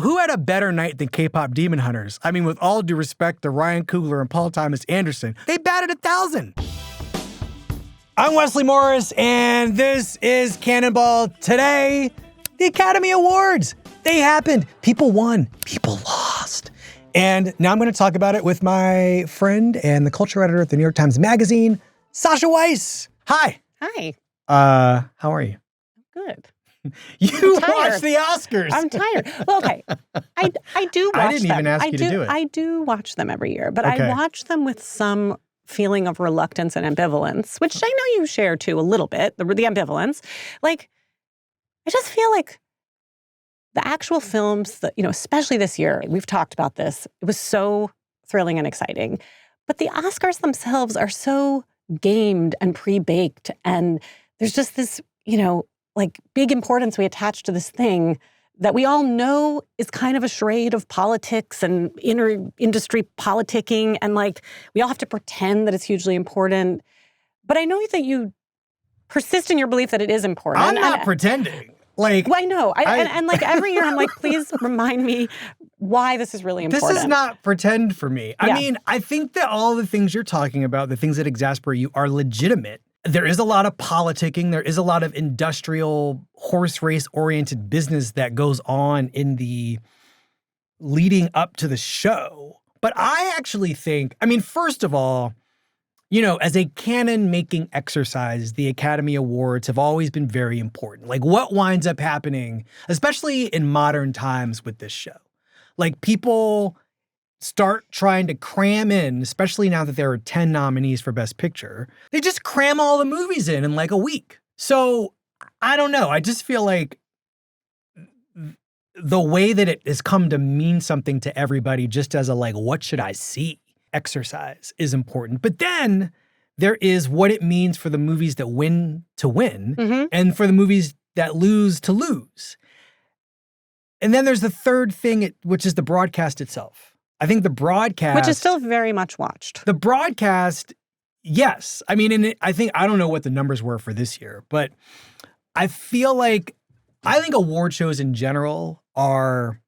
who had a better night than K-Pop Demon Hunters? I mean, with all due respect to Ryan Coogler and Paul Thomas Anderson, they batted 1,000. I'm Wesley Morris, and this is Cannonball. Today, the Academy Awards. They happened. People won. People lost. And now I'm going to talk about it with my friend and the culture editor at the New York Times Magazine, Sasha Weiss. Hi. Hi. How are you? Good. You watch the Oscars. I'm tired. Well, okay. I do watch them. I didn't even ask you to do it. I do watch them every year, but Okay. I watch them with some feeling of reluctance and ambivalence, which I know you share too a little bit, the ambivalence. Like, I just feel like the actual films that, especially this year, we've talked about this, it was so thrilling and exciting. But the Oscars themselves are so gamed and pre-baked, and there's just this, big importance we attach to this thing that we all know is kind of a charade of politics and inter-industry politicking, and we all have to pretend that it's hugely important. But I know that you persist in your belief that it is important. I'm not pretending. Well, I know. And every year I'm like, please remind me why this is really important. This is not pretend for me. I mean, I think that all the things you're talking about, the things that exasperate you, are legitimate. There is a lot of politicking. There is a lot of industrial, horse race-oriented business that goes on in the leading up to the show. But I actually think, first of all, as a canon-making exercise, the Academy Awards have always been very important. What winds up happening, especially in modern times with this show, people start trying to cram in, especially now that there are 10 nominees for Best Picture, they just cram all the movies in a week. So, I don't know. I just feel like the way that it has come to mean something to everybody just as a, what should I see exercise is important. But then there is what it means for the movies that win to win, and for the movies that lose to lose. And then there's the third thing, which is the broadcast itself. I think the broadcast, which is still very much watched. The broadcast, yes. I don't know what the numbers were for this year, but I think award shows in general are,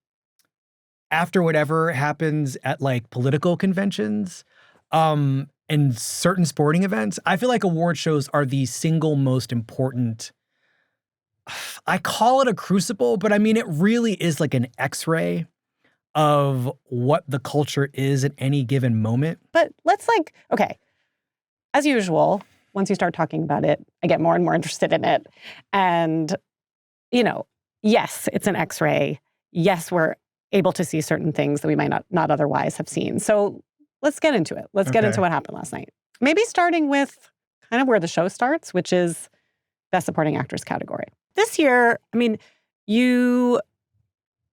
after whatever happens at political conventions, and certain sporting events, I feel like award shows are the single most important. I call it a crucible, but it really is an X-ray of what the culture is at any given moment. But let's okay, as usual, once you start talking about it, I get more and more interested in it. And, yes, it's an X-ray. Yes, we're able to see certain things that we might not otherwise have seen. So let's get into it. Let's get into what happened last night. Maybe starting with kind of where the show starts, which is Best Supporting Actress category. This year, you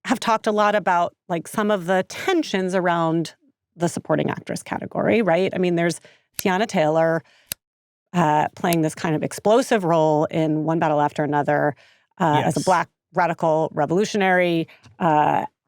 have talked a lot about some of the tensions around the supporting actress category, right? There's Tiana Taylor playing this kind of explosive role in One Battle After Another as a Black radical revolutionary.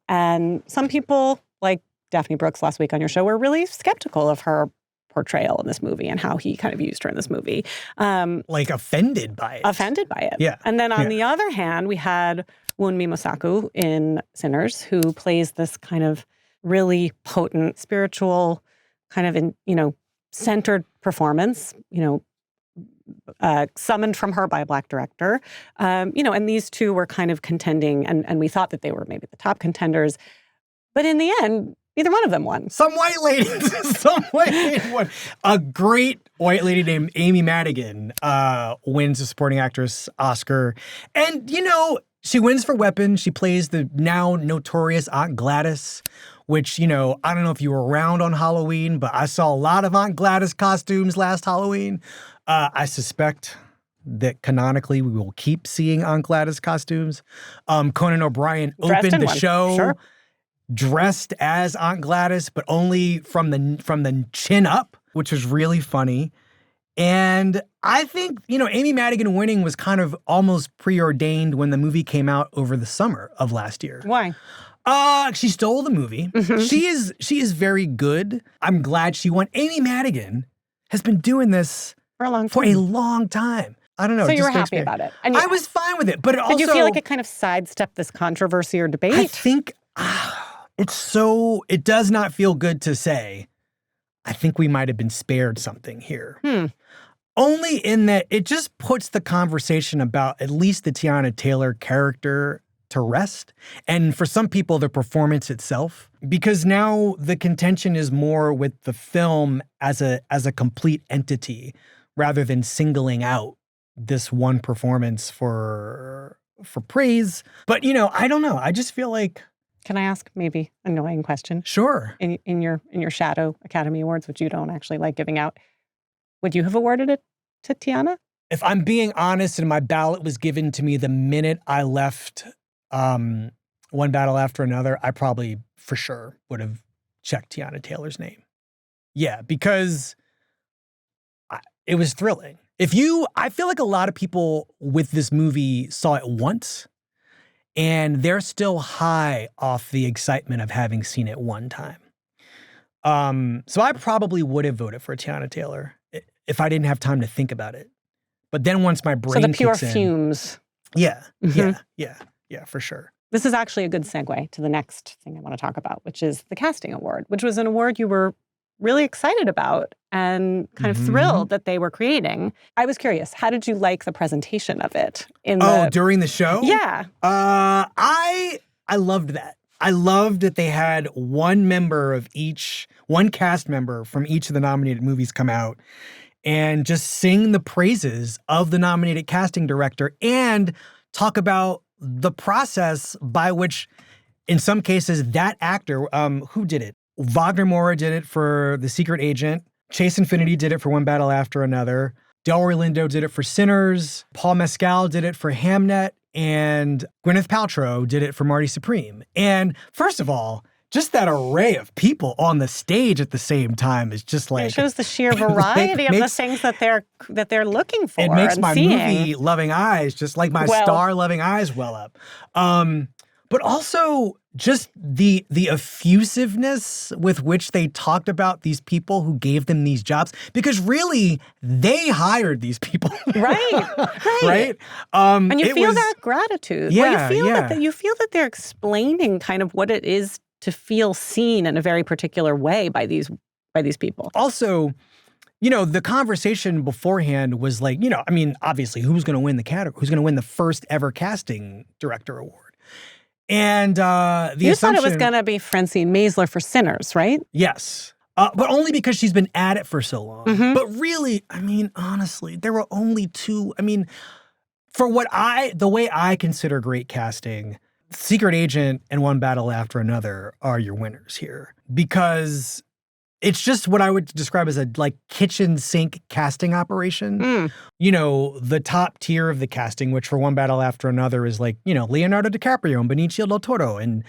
And some people, like Daphne Brooks last week on your show, were really skeptical of her portrayal in this movie and how he kind of used her in this movie. Offended by it. Offended by it. Yeah. And then on the other hand, we had Wunmi Mosaku in Sinners, who plays this kind of really potent, spiritual, kind of centered performance, summoned from her by a Black director. And these two were kind of contending, and we thought that they were maybe the top contenders. But in the end, neither one of them won. Some white lady won. A great white lady named Amy Madigan wins a supporting actress Oscar. And, she wins for Weapon. She plays the now notorious Aunt Gladys, which, I don't know if you were around on Halloween, but I saw a lot of Aunt Gladys costumes last Halloween. I suspect that canonically we will keep seeing Aunt Gladys costumes. Conan O'Brien opened the show dressed as Aunt Gladys, but only from the chin up, which was really funny. And I think, Amy Madigan winning was kind of almost preordained when the movie came out over the summer of last year. Why? She stole the movie. She is very good. I'm glad she won. Amy Madigan has been doing this for a long time. I don't know. So you were happy about it. And I was fine with it, but also, did you feel like it kind of sidestepped this controversy or debate? I think It does not feel good to say, I think we might have been spared something here. Only in that it just puts the conversation about at least the Teyana Taylor character to rest. And for some people, the performance itself, because now the contention is more with the film as a complete entity rather than singling out this one performance for praise. But, I don't know. I just feel like... Can I ask maybe an annoying question? Sure. In your shadow Academy Awards, which you don't actually like giving out, would you have awarded it to Teyana? If I'm being honest, and my ballot was given to me the minute I left One Battle After Another, I probably for sure would have checked Teyana Taylor's name. Yeah, because it was thrilling. I feel like a lot of people with this movie saw it once, and they're still high off the excitement of having seen it one time. So I probably would have voted for Teyana Taylor if I didn't have time to think about it. But then once my brain kicks in... So the pure kicks in, fumes. Yeah, yeah, for sure. This is actually a good segue to the next thing I want to talk about, which is the casting award, which was an award you were really excited about and kind of thrilled that they were creating. I was curious, how did you like the presentation of it? During the show? Yeah. I loved that. I loved that they had one cast member from each of the nominated movies come out and just sing the praises of the nominated casting director and talk about the process by which, in some cases, that actor, who did it? Wagner Moura did it for The Secret Agent. Chase Infinity did it for One Battle After Another. Delroy Lindo did it for Sinners. Paul Mescal did it for Hamnet. And Gwyneth Paltrow did it for Marty Supreme. And first of all, just that array of people on the stage at the same time is just like... It shows the sheer variety of the things that they're looking for. It makes my seeing. movie-loving eyes, just like my star-loving eyes well up. But also just the effusiveness with which they talked about these people who gave them these jobs, because really they hired these people. Right. And you feel that gratitude. Yeah, you feel that they're explaining kind of what it is to feel seen in a very particular way by these people. Also, the conversation beforehand was like, obviously who's going to win the category? Who's going to win the first ever casting director award? And you thought it was going to be Francine Maisler for Sinners, right? Yes. But only because she's been at it for so long. But really, honestly, there were only two. For the way I consider great casting, Secret Agent and One Battle After Another are your winners here. Because it's just what I would describe as a kitchen sink casting operation. The top tier of the casting, which for One Battle After Another is Leonardo DiCaprio and Benicio del Toro and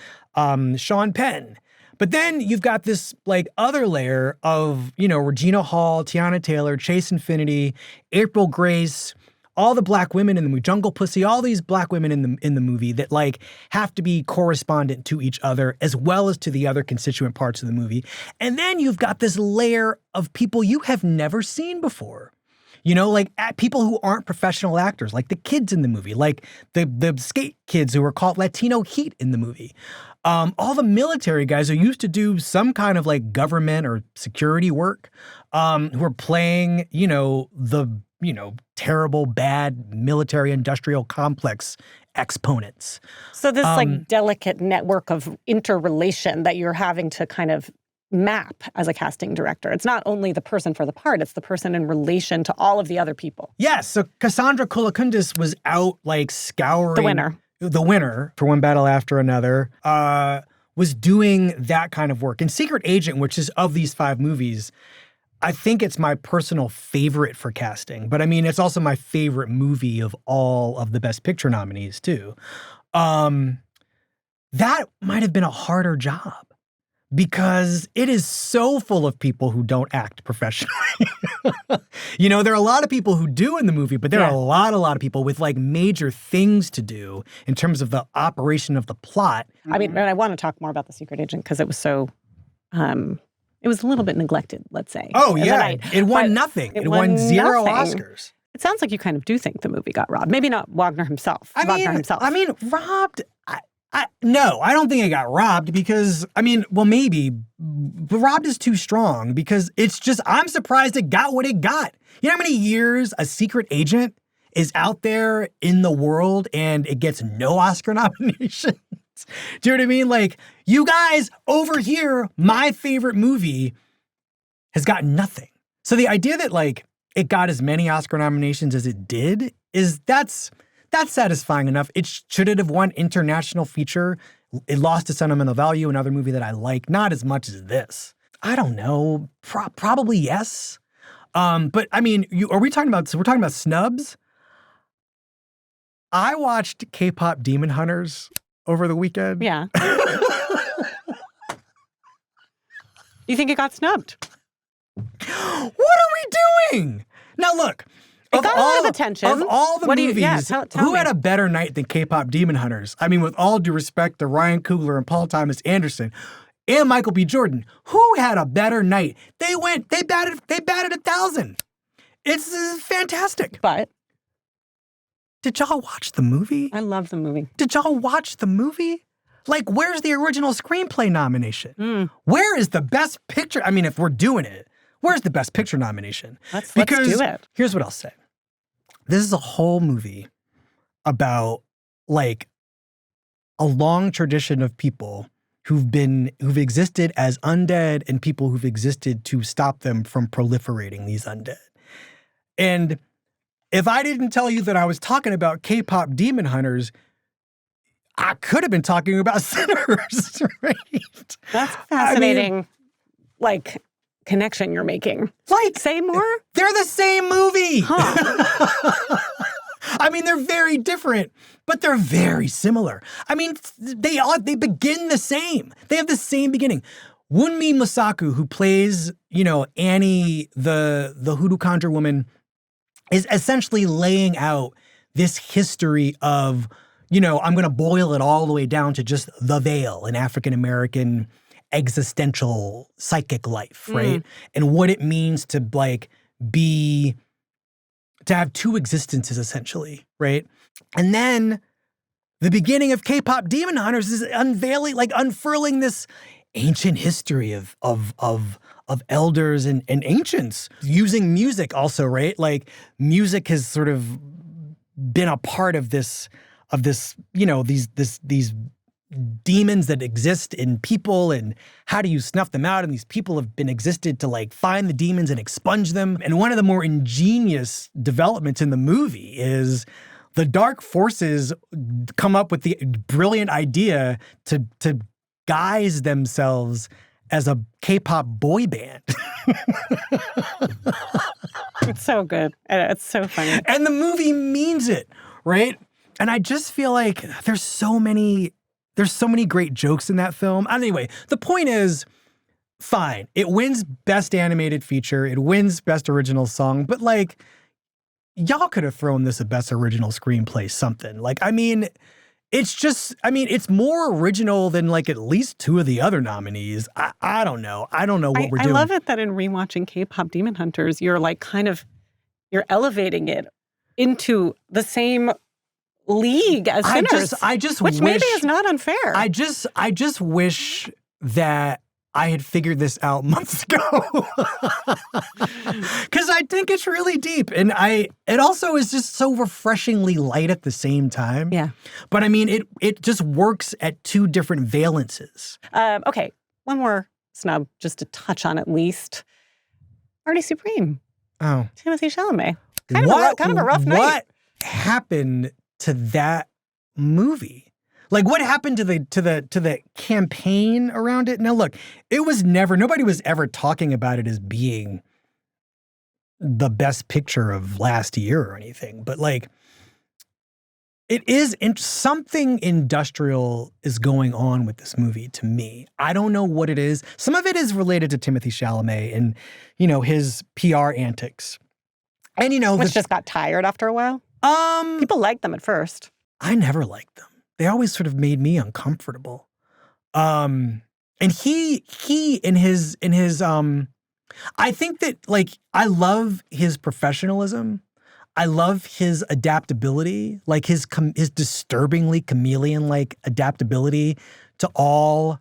Sean Penn. But then you've got this other layer of, Regina Hall, Teyana Taylor, Chase Infinity, April Grace, all the black women in the movie, Jungle Pussy, all these black women in the movie that have to be correspondent to each other as well as to the other constituent parts of the movie. And then you've got this layer of people you have never seen before. People who aren't professional actors, like the kids in the movie, like the skate kids who are called Latino Heat in the movie. All the military guys who used to do some kind of government or security work, who are playing, the terrible, bad military industrial complex exponents. So this delicate network of interrelation that you're having to kind of map as a casting director. It's not only the person for the part, it's the person in relation to all of the other people. Yes. So Cassandra Koulakundis was out scouring. The winner for One Battle After Another, was doing that kind of work. And Secret Agent, which is of these 5 movies, I think it's my personal favorite for casting. But it's also my favorite movie of all of the Best Picture nominees too. That might have been a harder job because it is so full of people who don't act professionally. There are a lot of people who do in the movie, but there are a lot of people with major things to do in terms of the operation of the plot. And I want to talk more about The Secret Agent because it was so, it was a little bit neglected, let's say. Oh, yeah. It won nothing. It won 0 Oscars. It sounds like you kind of do think the movie got robbed. Maybe not Wagner himself. Robbed. No, I don't think it got robbed because, I mean, well, maybe, but robbed is too strong because it's just, I'm surprised it got what it got. You know how many years a secret agent is out there in the world and it gets no Oscar nominations? Do you know what I mean? Like, you guys over here, my favorite movie has got nothing. So the idea that, like, it got as many Oscar nominations as it did that's satisfying enough. Should it have won international feature? It lost its sentimental value, another movie that I like, not as much as this. I don't know. Probably yes. But I mean, we're talking about Snubs. I watched K-Pop Demon Hunters over the weekend. Yeah. You think it got snubbed? What are we doing? Now look. It got a lot of attention. Of all the movies, tell who me. had a better night than K-Pop Demon Hunters? I mean, with all due respect to Ryan Coogler and Paul Thomas Anderson and Michael B. Jordan, who had a better night? They batted 1,000. It's fantastic. But did y'all watch the movie? I love the movie. Did y'all watch the movie? Like, where's the original screenplay nomination? Where is the best picture? I mean, if we're doing it, where's the best picture nomination? Let's do it. Here's what I'll say. This is a whole movie about, like, a long tradition of people who've existed as undead and people who've existed to stop them from proliferating these undead. And if I didn't tell you that I was talking about K-Pop Demon Hunters, I could have been talking about Sinners, right? That's fascinating, connection you're making. Like, say more? They're the same movie. Huh. I mean, they're very different, but they're very similar. I mean, they begin the same. They have the same beginning. Wunmi Mosaku, who plays, Annie, the hoodoo conjure woman, is essentially laying out this history of, I'm going to boil it all the way down to just the veil in African-American existential psychic life, right? And what it means to to have two existences essentially, right? And then the beginning of K-Pop Demon Hunters is unfurling this ancient history of elders and ancients using music also, right? Like, music has sort of been a part of this, these demons that exist in people, and how do you snuff them out? And these people have been existed to find the demons and expunge them. And one of the more ingenious developments in the movie is the dark forces come up with the brilliant idea to guise themselves as a K-pop boy band. It's so good. It's so funny. And the movie means it, right? And I just feel like there's so many great jokes in that film. Anyway, the point is, fine. It wins Best Animated Feature. It wins Best Original Song. But y'all could have thrown this a Best Original Screenplay something. It's more original than at least two of the other nominees. I don't know. I don't know what we're doing. I love it that in rewatching K-Pop Demon Hunters, you're you're elevating it into the same league as Sinners. Which maybe is not unfair. I just wish that I had figured this out months ago. Because I think it's really deep. And it also is just so refreshingly light at the same time. Yeah. But I mean, it just works at two different valences. Okay, one more snub, just to touch on at least. Marty Supreme. Oh. Timothée Chalamet. Kind of a rough night. What happened to that movie? What happened to the campaign around it? Now look, nobody was ever talking about it as being the best picture of last year or anything, but it is something industrial is going on with this movie to me. I don't know what it is. Some of it is related to Timothée Chalamet and, his PR antics. And, Which just got tired after a while? People liked them at first. I never liked them. They always sort of made me uncomfortable. And he in his I think that I love his professionalism. I love his adaptability, like his disturbingly chameleon-like adaptability to all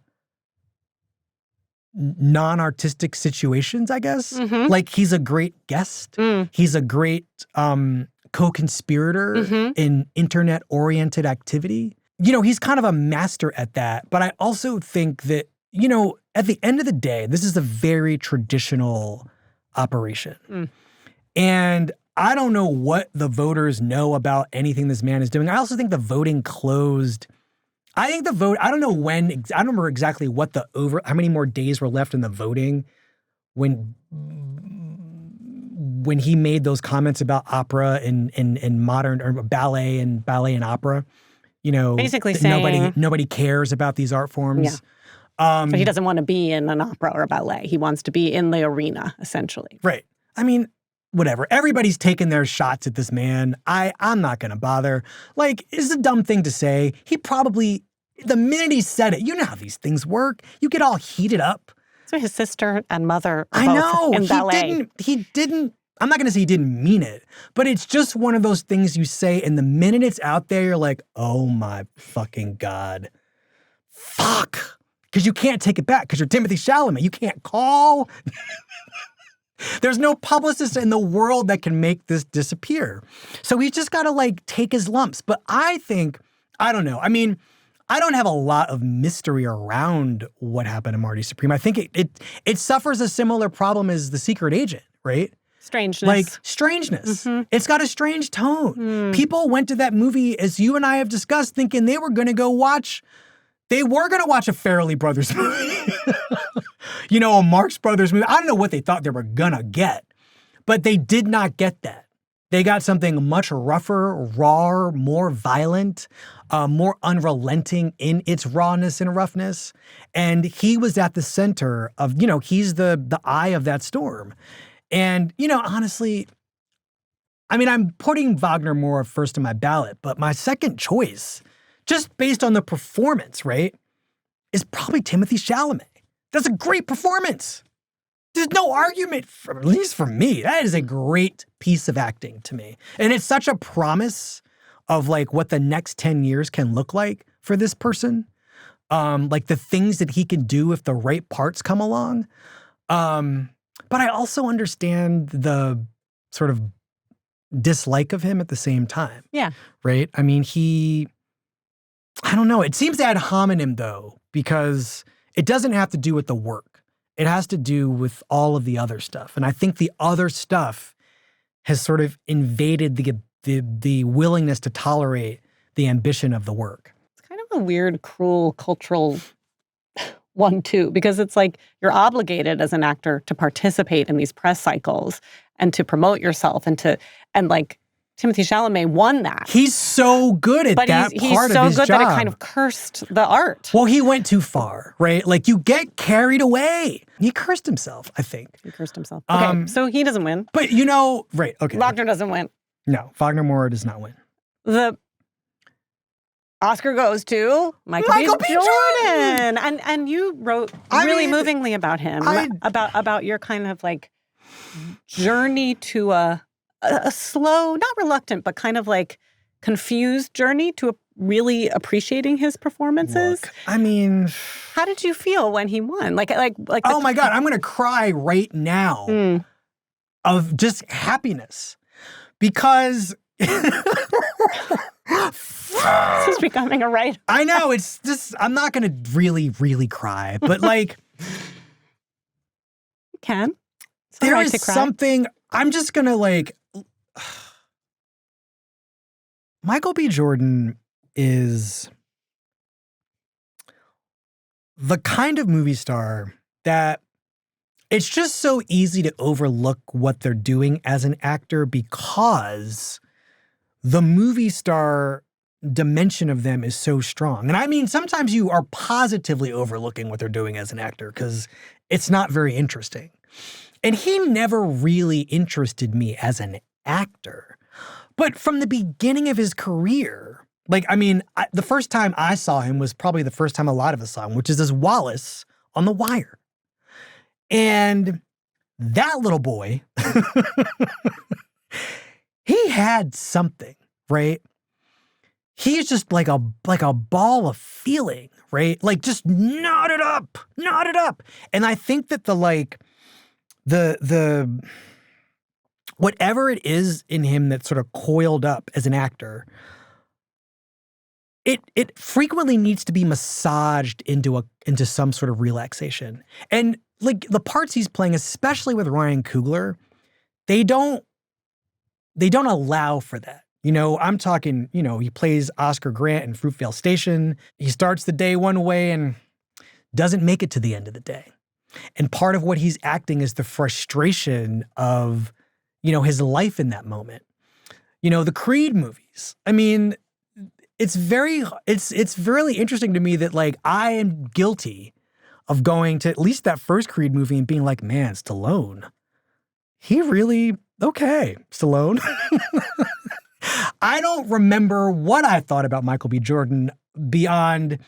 non-artistic situations, I guess. Mm-hmm. Like he's a great guest. He's a great co-conspirator in internet-oriented activity. You know, he's kind of a master at that. But I also think that, you know, at the end of the day, this is a very traditional operation. And I don't know what the voters know about anything this man is doing. I also think the voting closed. I think the vote, I don't know when, I don't remember exactly what how many more days were left in the voting when he made those comments about opera and modern, or ballet and opera. You know, basically saying nobody cares about these art forms. Yeah. So he doesn't want to be in an opera or a ballet. He wants to be in the arena, essentially. Right. I mean, whatever. Everybody's taking their shots at this man. I'm not going to bother. Like, it's a dumb thing to say. He probably, the minute he said it, you know how these things work. You get all heated up. So his sister and mother I both know. in ballet. He didn't, I'm not going to say he didn't mean it, but it's just one of those things you say, and the minute it's out there, you're like, oh my fucking God. Fuck. Because you can't take it back, because you're Timothée Chalamet. You can't call. There's no publicist in the world that can make this disappear. So he's just got to like take his lumps. But I think, I don't know. I mean, I don't have a lot of mystery around what happened to Marty Supreme. I think it suffers a similar problem as The Secret Agent, right? Strangeness. Like strangeness. Mm-hmm. It's got a strange tone. People went to that movie, as you and I have discussed, thinking they were going to watch a Farrelly Brothers movie. You know, a Marx Brothers movie. I don't know what they thought they were going to get, but they did not get that. They got something much rougher, raw, more violent, more unrelenting in its rawness and roughness. And he was at the center of, you know, he's the eye of that storm. And, you know, honestly, I mean, I'm putting Wagner Moore first in my ballot, but my second choice, just based on the performance, right, is probably Timothée Chalamet. That's a great performance. There's no argument, at least for me. That is a great piece of acting to me. And it's such a promise of like what the next 10 years can look like for this person. Like the things that he can do if the right parts come along. But I also understand the sort of dislike of him at the same time. Yeah. Right? I mean, I don't know. It seems ad hominem though, because it doesn't have to do with the work. It has to do with all of the other stuff. And I think the other stuff has sort of invaded the willingness to tolerate the ambition of the work. It's kind of a weird, cruel cultural one too, because it's like you're obligated as an actor to participate in these press cycles and to promote yourself and like Timothée Chalamet won that. He's so good at that part of his job. He's so good that it kind of cursed the art. Well, he went too far, right? Like you get carried away. He cursed himself, I think. He cursed himself. Okay, so he doesn't win. But you know, right, okay. Wagner doesn't win. No, Wagner Moore does not win. The Oscar goes to Michael B. Jordan. And you wrote really movingly about him, about your kind of like journey to a slow, not reluctant, but kind of like confused journey to really appreciating his performances. Look, I mean, how did you feel when he won? Like oh my God, I'm going to cry right now of just happiness because this is becoming a right. I know, it's just, I'm not going to really, really cry, but like, you can. There is something, I'm just going to like, Michael B. Jordan is the kind of movie star that it's just so easy to overlook what they're doing as an actor because the movie star dimension of them is so strong. And I mean, sometimes you are positively overlooking what they're doing as an actor because it's not very interesting. And he never really interested me as an actor. But from the beginning of his career, like, I mean, the first time I saw him was probably the first time a lot of us saw him, which is as Wallace on The Wire. And that little boy he had something, right? He's just like a ball of feeling, right? Like just knotted up. And I think that the whatever it is in him that's sort of coiled up as an actor, it frequently needs to be massaged into some sort of relaxation. And like the parts he's playing, especially with Ryan Coogler, they don't allow for that. I'm talking, he plays Oscar Grant in Fruitvale Station. He starts the day one way and doesn't make it to the end of the day. And part of what he's acting is the frustration of, his life in that moment. The Creed movies. I mean, it's really interesting to me that like I am guilty of going to at least that first Creed movie and being like, man, Stallone. He really, okay, Stallone. I don't remember what I thought about Michael B. Jordan beyond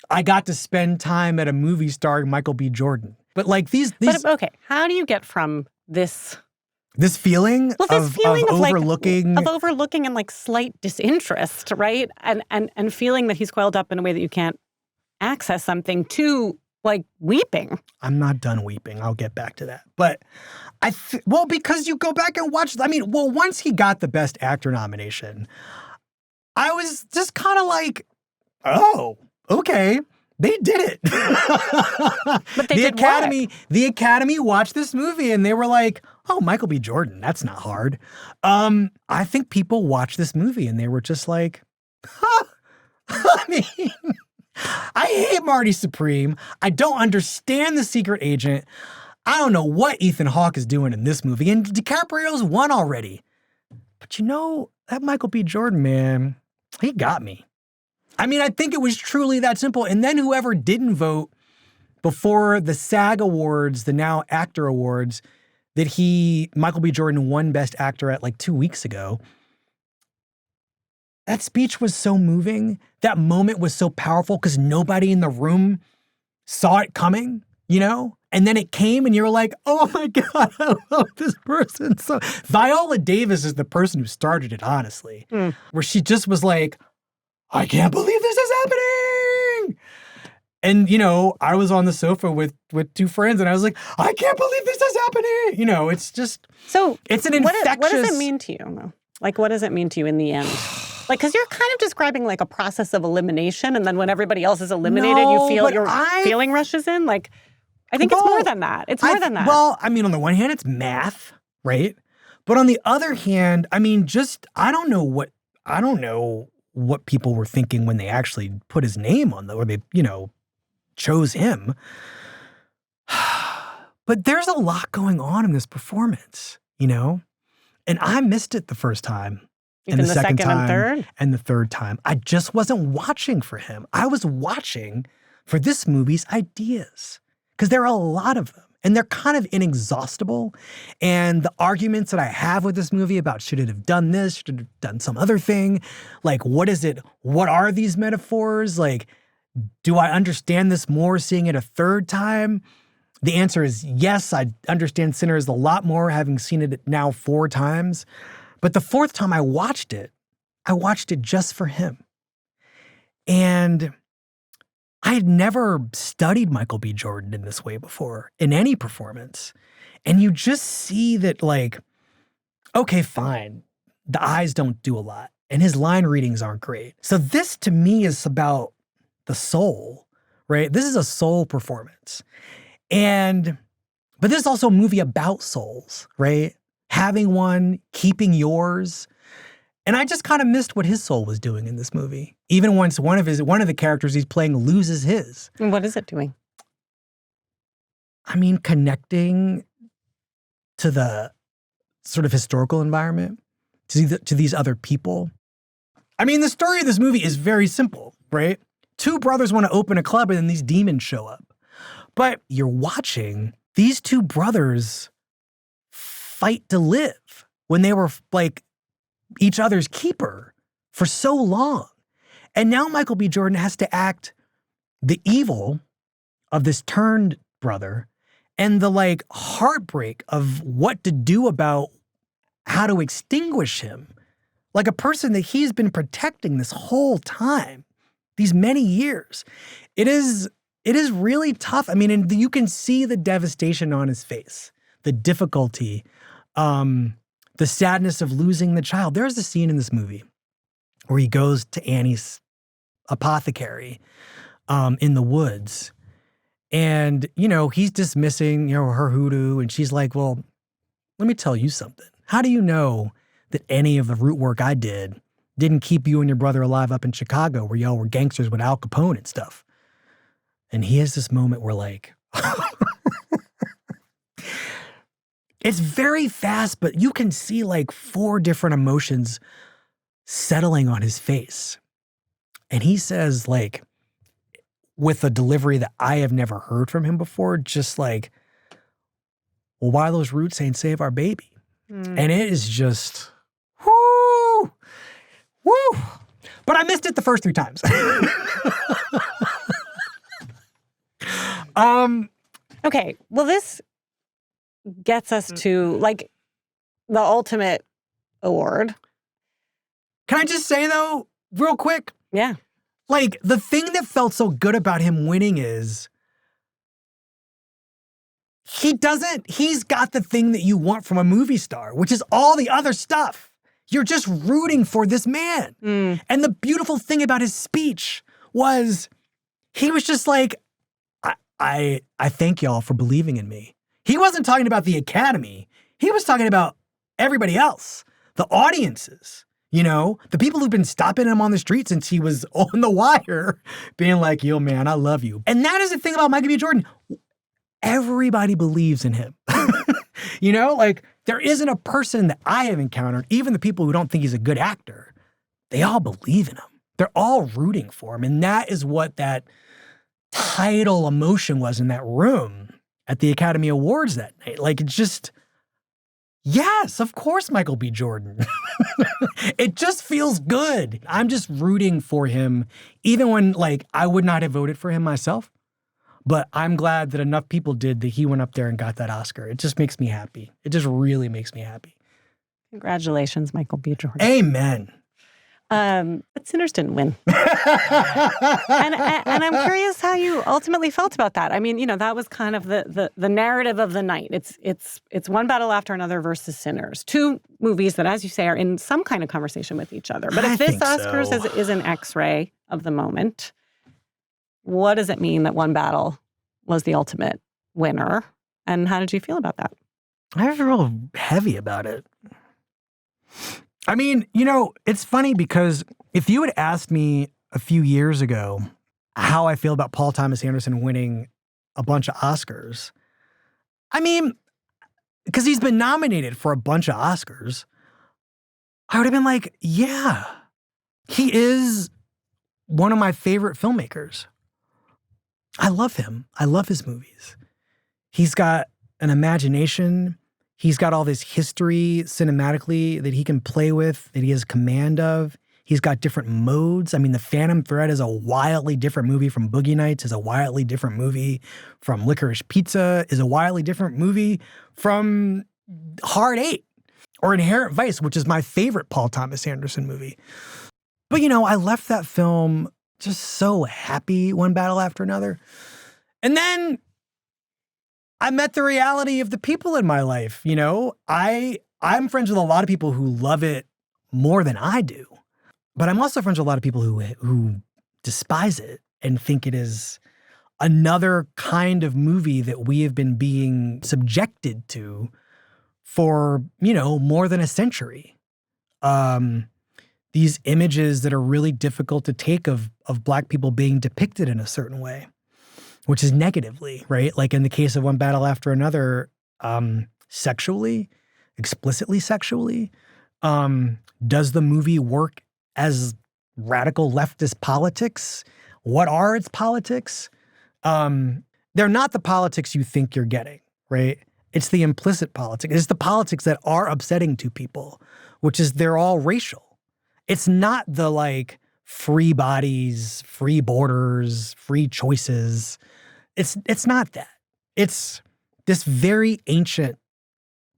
I got to spend time at a movie starring Michael B. Jordan. But like these But okay, how do you get from this feeling of overlooking of overlooking and like slight disinterest, right? And feeling that he's coiled up in a way that you can't access something to like weeping. I'm not done weeping. I'll get back to that. But because you go back and watch, once he got the Best Actor nomination, I was just kind of like, oh, okay. They did it. But they did what? The Academy watched this movie and they were like, oh, Michael B. Jordan, that's not hard. I think people watched this movie and they were just like, huh. I mean, I hate Marty Supreme. I don't understand The Secret Agent. I don't know what Ethan Hawke is doing in this movie. And DiCaprio's won already. But that Michael B. Jordan, man, he got me. I mean, I think it was truly that simple. And then whoever didn't vote before the SAG Awards, the now Actor Awards, that Michael B. Jordan won Best Actor at like 2 weeks ago. That speech was so moving. That moment was so powerful because nobody in the room saw it coming, And then it came and you were like, oh my God, I love this person. So Viola Davis is the person who started it, honestly. Where she just was like, I can't believe this is happening. And, I was on the sofa with two friends and I was like, I can't believe this is happening. It's just, it's an infectious. What does it mean to you? Like, what does it mean to you in the end? Like, because you're kind of describing like a process of elimination. And then when everybody else is eliminated, you feel your feeling rushes in. Like, I think it's more than that. It's more than that. Well, I mean, on the one hand, it's math, right? But on the other hand, I mean, I don't know what people were thinking when they actually put his name on or they, chose him. But there's a lot going on in this performance, and I missed it the first time. Even the second time and third? And the third time. I just wasn't watching for him. I was watching for this movie's ideas. Because there are a lot of them. And they're kind of inexhaustible. And the arguments that I have with this movie about should it have done this, should it have done some other thing? Like, what is it? What are these metaphors? Like, do I understand this more seeing it a third time? The answer is yes, I understand Sinners a lot more having seen it now 4 times. But the 4th time I watched it just for him. And I had never studied Michael B. Jordan in this way before, in any performance. And you just see that, like, okay, fine, the eyes don't do a lot, and his line readings aren't great. So this, to me, is about the soul, right? This is a soul performance. But this is also a movie about souls, right? Having one, keeping yours. And I just kind of missed what his soul was doing in this movie. Even once one of the characters he's playing loses his. And what is it doing? I mean, connecting to the sort of historical environment, to these other people. I mean, the story of this movie is very simple, right? 2 brothers want to open a club and then these demons show up. But you're watching these 2 brothers fight to live when they were like each other's keeper for so long. And now Michael B. Jordan has to act the evil of this turned brother and the like heartbreak of what to do about how to extinguish him, like a person that he's been protecting this whole time, these many years. It is really tough. I mean, and you can see the devastation on his face, the difficulty, the sadness of losing the child. There's a scene in this movie where he goes to Annie's apothecary in the woods. And, he's dismissing, her hoodoo. And she's like, well, let me tell you something. How do you know that any of the root work I did didn't keep you and your brother alive up in Chicago where y'all were gangsters with Al Capone and stuff? And he has this moment where like, it's very fast, but you can see like 4 different emotions settling on his face. And he says like, with a delivery that I have never heard from him before, just like, well, why those roots ain't save our baby? And it is just, whoo, woo. But I missed it the first 3 times. Okay, well, this gets us to like the ultimate award. Can I just say though, real quick? Yeah. Like, the thing that felt so good about him winning is he's got the thing that you want from a movie star, which is all the other stuff. You're just rooting for this man. And the beautiful thing about his speech was he was just like, I thank y'all for believing in me. He wasn't talking about the Academy. He was talking about everybody else, the audiences. The people who've been stopping him on the street since he was on The Wire, being like, yo, man, I love you. And that is the thing about Michael B. Jordan. Everybody believes in him. Like there isn't a person that I have encountered, even the people who don't think he's a good actor, they all believe in him. They're all rooting for him. And that is what that tidal emotion was in that room at the Academy Awards that night. Like it's just... Yes, of course, Michael B. Jordan. It just feels good. I'm just rooting for him, even when, like, I would not have voted for him myself. But I'm glad that enough people did that he went up there and got that Oscar. It just makes me happy. It just really makes me happy. Congratulations, Michael B. Jordan. Amen. But Sinners didn't win. and I'm curious how you ultimately felt about that. I mean, that was kind of the narrative of the night. It's One Battle After Another versus Sinners. 2 movies that, as you say, are in some kind of conversation with each other. But if this Oscars is an X-ray of the moment, what does it mean that One Battle was the ultimate winner? And how did you feel about that? I feel real heavy about it. I mean, it's funny because if you had asked me a few years ago how I feel about Paul Thomas Anderson winning a bunch of Oscars, I mean, because he's been nominated for a bunch of Oscars, I would have been like, yeah, he is one of my favorite filmmakers. I love him. I love his movies. He's got an imagination. He's got all this history cinematically that he can play with, that he has command of. He's got different modes. I mean, The Phantom Thread is a wildly different movie from Boogie Nights, is a wildly different movie from Licorice Pizza, is a wildly different movie from Hard Eight or Inherent Vice, which is my favorite Paul Thomas Anderson movie. But, I left that film just so happy, One Battle After Another. And then I met the reality of the people in my life. I'm friends with a lot of people who love it more than I do. But I'm also friends with a lot of people who despise it and think it is another kind of movie that we have been being subjected to for, more than a century. These images that are really difficult to take of Black people being depicted in a certain way, which is negatively, right? Like in the case of One Battle After Another, sexually, explicitly sexually. Does the movie work as radical leftist politics? What are its politics? They're not the politics you think you're getting, right? It's the implicit politics. It's the politics that are upsetting to people, which is they're all racial. It's not the like free bodies, free borders, free choices. It's not that. It's this very ancient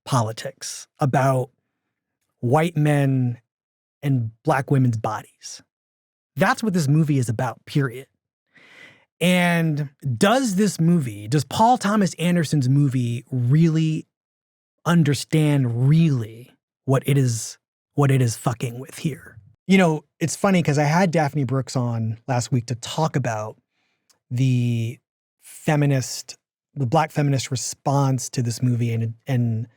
politics about white men and black women's bodies. That's what this movie is about, period. And does Paul Thomas Anderson's movie really understand what it is fucking with here? You know, it's funny because I had Daphne Brooks on last week to talk about the black feminist response to this movie and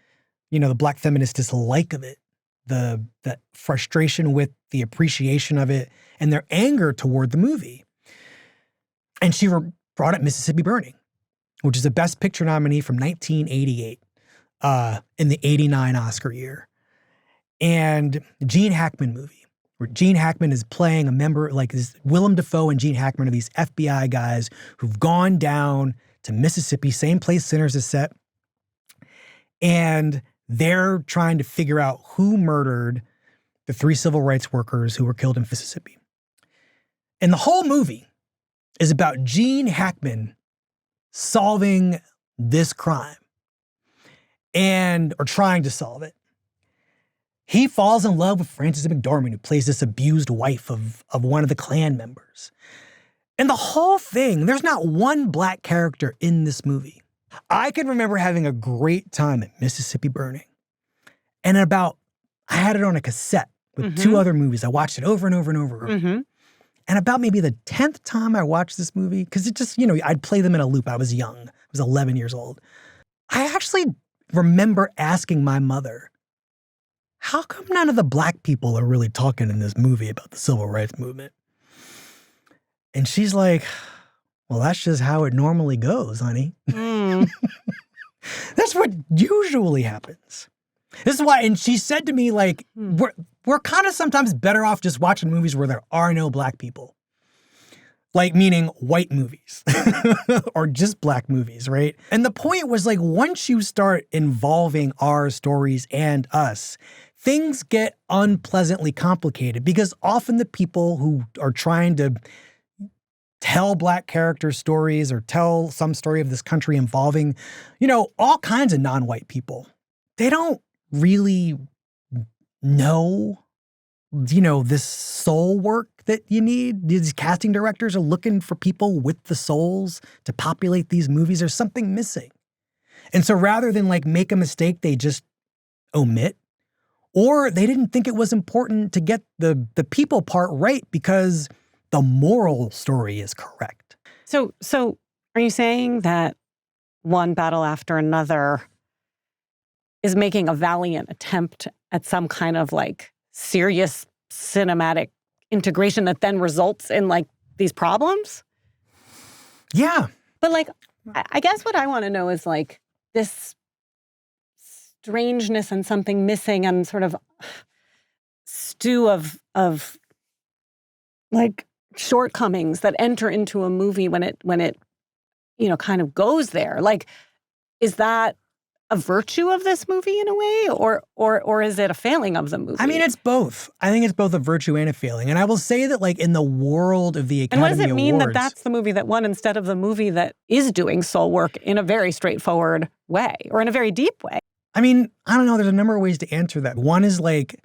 you know, the black feminist dislike of it, the frustration with the appreciation of it and their anger toward the movie. And she brought up Mississippi Burning, which is a Best Picture nominee from 1988 in the 89 Oscar year. And Gene Hackman movie, where Gene Hackman is playing a member, like this, Willem Dafoe and Gene Hackman are these FBI guys who've gone down to Mississippi, same place Sinners is set. And they're trying to figure out who murdered the 3 civil rights workers who were killed in Mississippi. And the whole movie is about Gene Hackman solving this crime or trying to solve it. He falls in love with Frances McDormand, who plays this abused wife of one of the Klan members. And the whole thing, there's not one black character in this movie. I can remember having a great time at Mississippi Burning. And I had it on a cassette with 2 other movies. I watched it over and over and over. And about maybe the 10th time I watched this movie, because it just, you know, I'd play them in a loop. I was young. I was 11 years old. I actually remember asking my mother, how come none of the black people are really talking in this movie about the civil rights movement? And she's like, well, that's just how it normally goes, honey. That's what usually happens. This is why, and she said to me, like, we're kind of sometimes better off just watching movies where there are no black people. Like, meaning white movies or just black movies, right? And the point was, like, once you start involving our stories and us, things get unpleasantly complicated because often the people who are trying to tell black character stories or tell some story of this country involving, you know, all kinds of non-white people, they don't really know, you know, this soul work that you need. These casting directors are looking for people with the souls to populate these movies. There's something missing. And so rather than like make a mistake, they just omit, or they didn't think it was important to get the people part right because the moral story is correct. So are you saying that One Battle After Another is making a valiant attempt at some kind of like serious cinematic integration that then results in like these problems? Yeah. But like, I guess what I want to know is like this strangeness and something missing and sort of stew of like shortcomings that enter into a movie when it you know kind of goes there. Like, is that a virtue of this movie in a way, or is it a failing of the movie? I mean, it's both. I think it's both a virtue and a failing. And I will say that, like, in the world of the Academy Awards... And what does it mean that that's the movie that won instead of the movie that is doing soul work in a very straightforward way, or in a very deep way? I mean, I don't know. There's a number of ways to answer that. One is, like,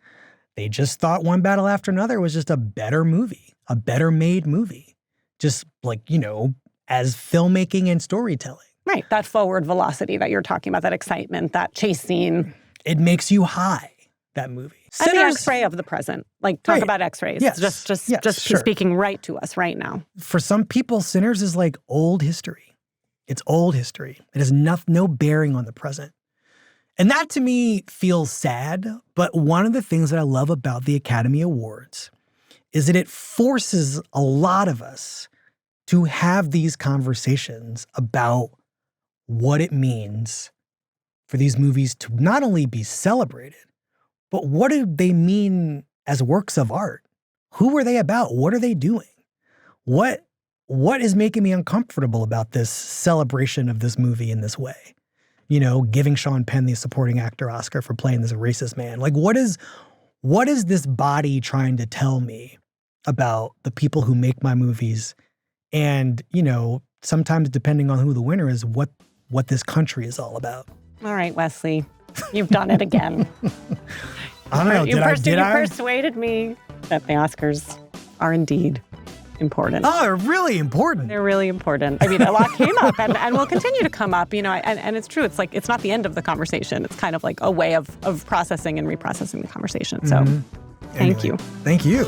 they just thought One Battle After Another was just a better movie, a better made movie. Just, like, you know, as filmmaking and storytelling. Right, that forward velocity that you're talking about, that excitement, that chase scene. It makes you high, that movie. And the X-ray of the present. Like, talk about X-rays. Yes. Just Sure. speaking right to us right now. For some people, Sinners is like old history. It's old history. It has no bearing on the present. And that, to me, feels sad. But one of the things that I love about the Academy Awards is that it forces a lot of us to have these conversations about what it means for these movies to not only be celebrated, but what do they mean as works of art? Who are they about? What are they doing? What is making me uncomfortable about this celebration of this movie in this way? You know, giving Sean Penn the supporting actor Oscar for playing this racist man. Like, what is this body trying to tell me about the people who make my movies? And, you know, sometimes depending on who the winner is, what this country is all about. All right, Wesley, you've done it again. I don't know. Did You I? persuaded me that the Oscars are indeed important. Oh, they're really important. They're really important. I mean, a lot came up and will continue to come up, and it's true. It's like, it's not the end of the conversation. It's kind of like a way of processing and reprocessing the conversation. So thank you. Thank you.